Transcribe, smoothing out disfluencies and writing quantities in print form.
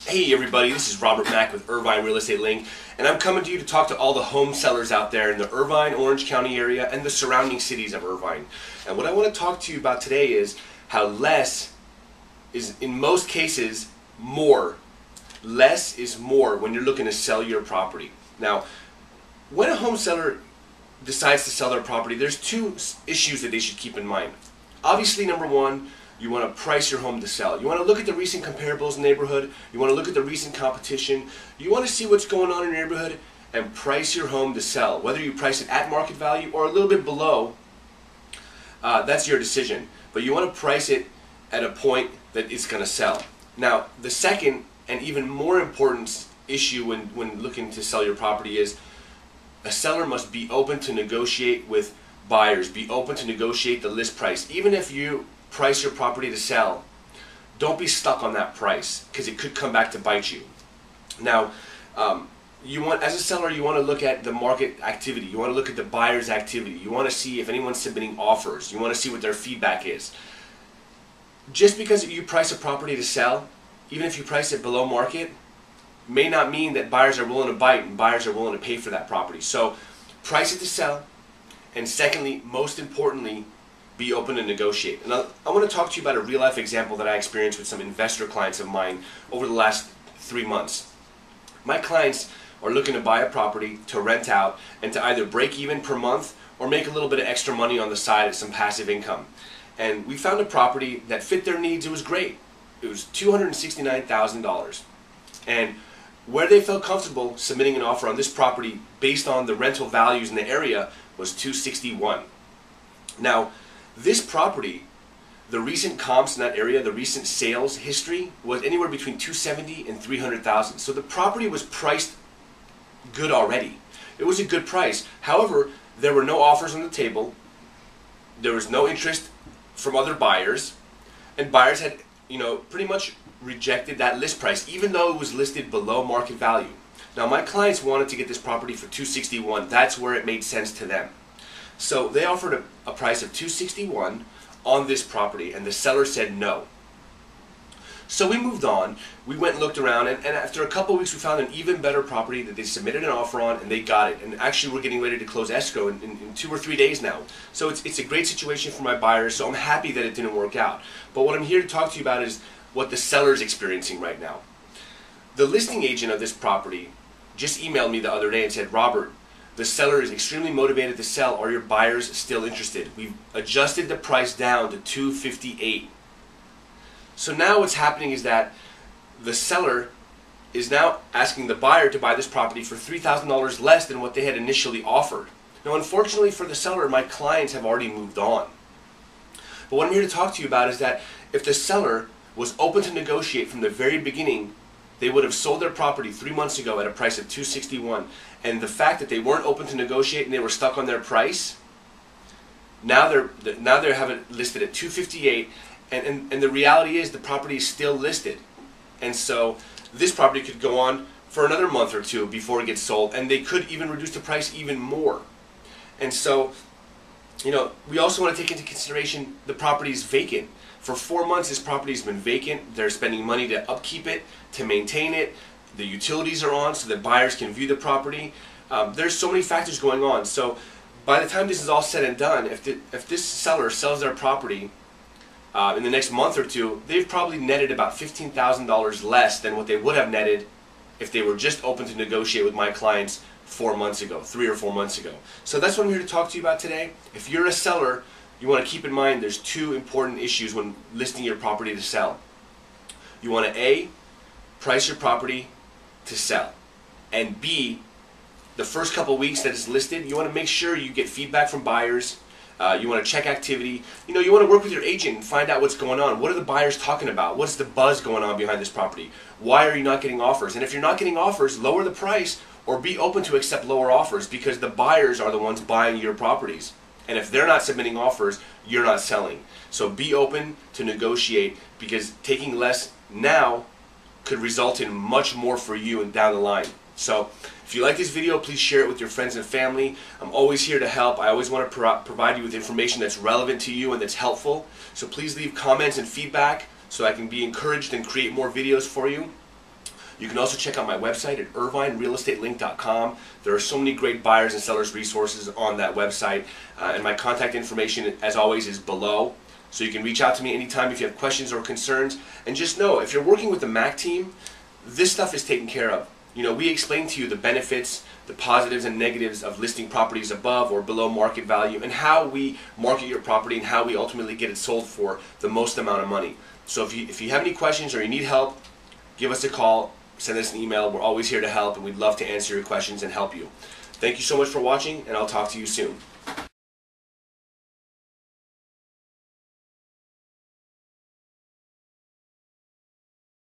Hey everybody, this is Robert Mack with Irvine Real Estate Link, and I'm coming to you to talk to all the home sellers out there in the Irvine, Orange County area and the surrounding cities of Irvine. And what I want to talk to you about today is how less is, in most cases, more. Less is more when you're looking to sell your property. Now, when a home seller decides to sell their property, there's two issues that they should keep in mind. Obviously, number one, you want to price your home to sell. You want to look at the recent comparables in the neighborhood. You want to look at the recent competition. You want to see what's going on in your neighborhood and price your home to sell. Whether you price it at market value or a little bit below, that's your decision. But you want to price it at a point that it's going to sell. Now, the second and even more important issue when looking to sell your property is a seller must be open to negotiate with buyers, be open to negotiate the list price. Even if you price your property to sell, don't be stuck on that price because it could come back to bite you. Now, as a seller, you want to look at the market activity. You want to look at the buyer's activity. You want to see if anyone's submitting offers. You want to see what their feedback is. Just because you price a property to sell, even if you price it below market, may not mean that buyers are willing to bite and buyers are willing to pay for that property. So price it to sell, and secondly, most importantly, be open to negotiate. And I want to talk to you about a real life example that I experienced with some investor clients of mine over the last 3 months. My clients are looking to buy a property to rent out and to either break even per month or make a little bit of extra money on the side as some passive income. And we found a property that fit their needs. It was great. It was $269,000. And where they felt comfortable submitting an offer on this property based on the rental values in the area was $261,000. Now, this property, the recent comps in that area, the recent sales history was anywhere between $270,000 and $300,000. So the property was priced good already. It was a good price. However, there were no offers on the table. There was no interest from other buyers, and buyers had, pretty much rejected that list price, even though it was listed below market value. Now, my clients wanted to get this property for $261,000. That's where it made sense to them. So they offered a price of $261,000 on this property, and the seller said no. So we moved on. We went and looked around, and after a couple of weeks, we found an even better property that they submitted an offer on, and they got it. And actually, we're getting ready to close escrow in 2 or 3 days now. So it's a great situation for my buyers, so I'm happy that it didn't work out. But what I'm here to talk to you about is what the seller is experiencing right now. The listing agent of this property just emailed me the other day and said, Robert, the seller is extremely motivated to sell. Are your buyers still interested? We've adjusted the price down to $258,000. So now what's happening is that the seller is now asking the buyer to buy this property for $3,000 less than what they had initially offered. Now, unfortunately for the seller, my clients have already moved on. But what I'm here to talk to you about is that if the seller was open to negotiate from the very beginning, they would have sold their property 3 months ago at a price of $261,000. And the fact that they weren't open to negotiate and they were stuck on their price, now they have it listed at $258,000. And the reality is the property is still listed. And so this property could go on for another month or two before it gets sold, and they could even reduce the price even more. And so, we also want to take into consideration the property is vacant. For 4 months, this property has been vacant. They're spending money to upkeep it, to maintain it. The utilities are on so that buyers can view the property. There's so many factors going on. So by the time this is all said and done, if this seller sells their property in the next month or two, they've probably netted about $15,000 less than what they would have netted if they were just open to negotiate with my clients 4 months ago, 3 or 4 months ago. So that's what I'm here to talk to you about today. If you're a seller, you want to keep in mind there's 2 important issues when listing your property to sell. You want to A, price your property to sell, and B, the first couple of weeks that it's listed, you want to make sure you get feedback from buyers. You want to check activity. You want to work with your agent and find out what's going on. What are the buyers talking about? What's the buzz going on behind this property? Why are you not getting offers? And if you're not getting offers, lower the price or be open to accept lower offers, because the buyers are the ones buying your properties. And if they're not submitting offers, you're not selling. So be open to negotiate, because taking less now could result in much more for you and down the line. So if you like this video, please share it with your friends and family. I'm always here to help. I always want to provide you with information that's relevant to you and that's helpful. So please leave comments and feedback so I can be encouraged and create more videos for you. You can also check out my website at irvinerealestatelinked.com. There are so many great buyers and sellers resources on that website, and my contact information, as always, is below. So you can reach out to me anytime if you have questions or concerns. And just know, if you're working with the Mac team, this stuff is taken care of. You know, we explain to you the benefits, the positives and negatives of listing properties above or below market value, and how we market your property and how we ultimately get it sold for the most amount of money. So if you have any questions or you need help, give us a call, send us an email. We're always here to help, and we'd love to answer your questions and help you. Thank you so much for watching, and I'll talk to you soon.